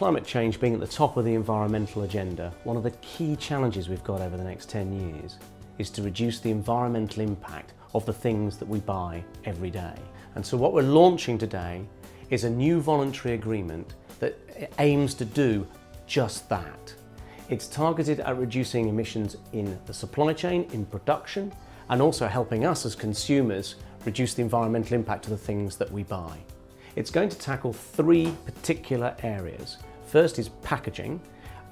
climate change being at the top of the environmental agenda, one of the key challenges we've got over the next 10 years is to reduce the environmental impact of the things that we buy every day. And so what we're launching today is a new voluntary agreement that aims to do just that. It's targeted at reducing emissions in the supply chain, in production, and also helping us as consumers reduce the environmental impact of the things that we buy. It's going to tackle three particular areas. First is packaging,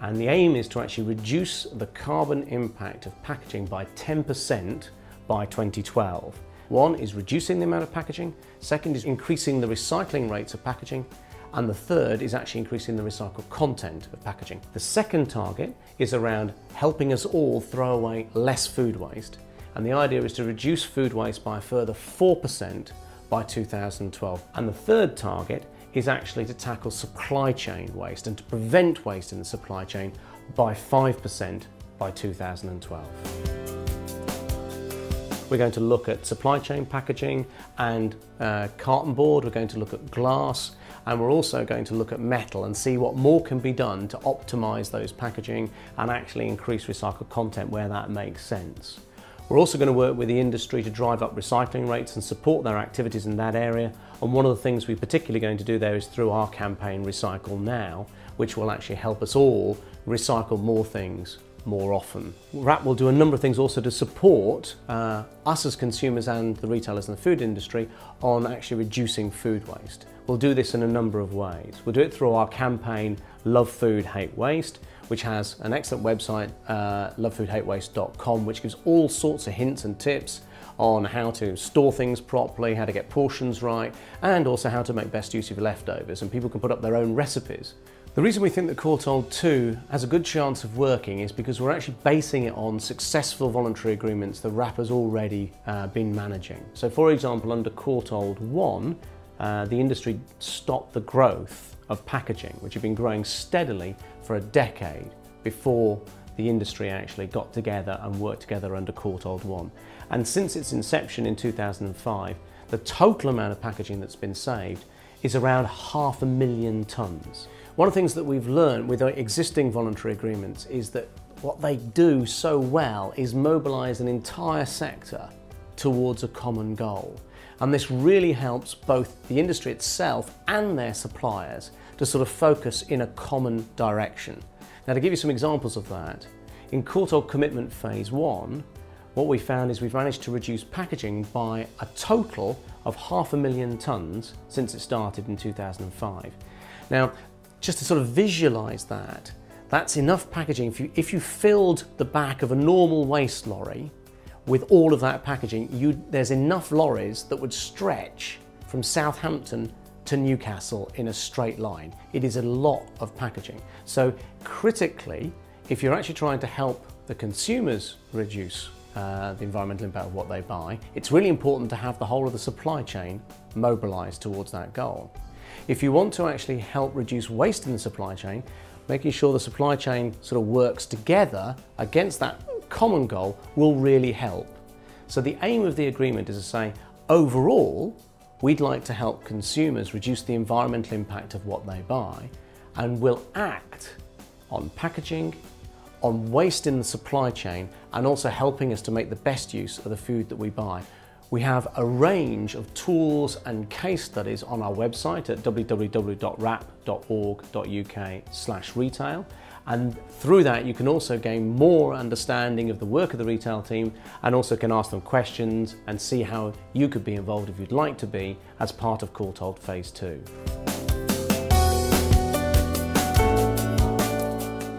and the aim is to actually reduce the carbon impact of packaging by 10% by 2012. One is reducing the amount of packaging, second is increasing the recycling rates of packaging, and the third is actually increasing the recycled content of packaging. The second target is around helping us all throw away less food waste, and the idea is to reduce food waste by a further 4% by 2012. And the third target is actually to tackle supply chain waste and to prevent waste in the supply chain by 5% by 2012. We're going to look at supply chain packaging and carton board, we're going to look at glass, and we're also going to look at metal and see what more can be done to optimise those packaging and actually increase recycled content where that makes sense. We're also going to work with the industry to drive up recycling rates and support their activities in that area. And one of the things we're particularly going to do there is through our campaign Recycle Now, which will actually help us all recycle more things more often. WRAP will do a number of things also to support us as consumers and the retailers and the food industry on actually reducing food waste. We'll do this in a number of ways. We'll do it through our campaign Love Food, Hate Waste, which has an excellent website, lovefoodhatewaste.com, which gives all sorts of hints and tips on how to store things properly, how to get portions right, and also how to make best use of your leftovers, and people can put up their own recipes. The reason we think that Courtauld II has a good chance of working is because we're actually basing it on successful voluntary agreements that WRAP has already been managing. So for example, under Courtauld I, the industry stopped the growth of packaging, which had been growing steadily for a decade before the industry actually got together and worked together under Courtauld I. And since its inception in 2005, the total amount of packaging that's been saved is around 500,000 tonnes. One of the things that we've learned with our existing voluntary agreements is that what they do so well is mobilise an entire sector towards a common goal. And this really helps both the industry itself and their suppliers to sort of focus in a common direction. Now, to give you some examples of that, in Courtauld Commitment Phase 1, what we found is we've managed to reduce packaging by a total of 500,000 tonnes since it started in 2005. Now, just to sort of visualise that, that's enough packaging. If you filled the back of a normal waste lorry with all of that packaging, there's enough lorries that would stretch from Southampton to Newcastle in a straight line. It is a lot of packaging. So critically, if you're actually trying to help the consumers reduce the environmental impact of what they buy, it's really important to have the whole of the supply chain mobilised towards that goal. If you want to actually help reduce waste in the supply chain, making sure the supply chain sort of works together against that common goal will really help. So the aim of the agreement is to say, overall, we'd like to help consumers reduce the environmental impact of what they buy, and will act on packaging, on waste in the supply chain, and also helping us to make the best use of the food that we buy. We have a range of tools and case studies on our website at www.wrap.org.uk/retail, and through that you can also gain more understanding of the work of the retail team, and also can ask them questions and see how you could be involved if you'd like to be as part of Courtauld Phase 2.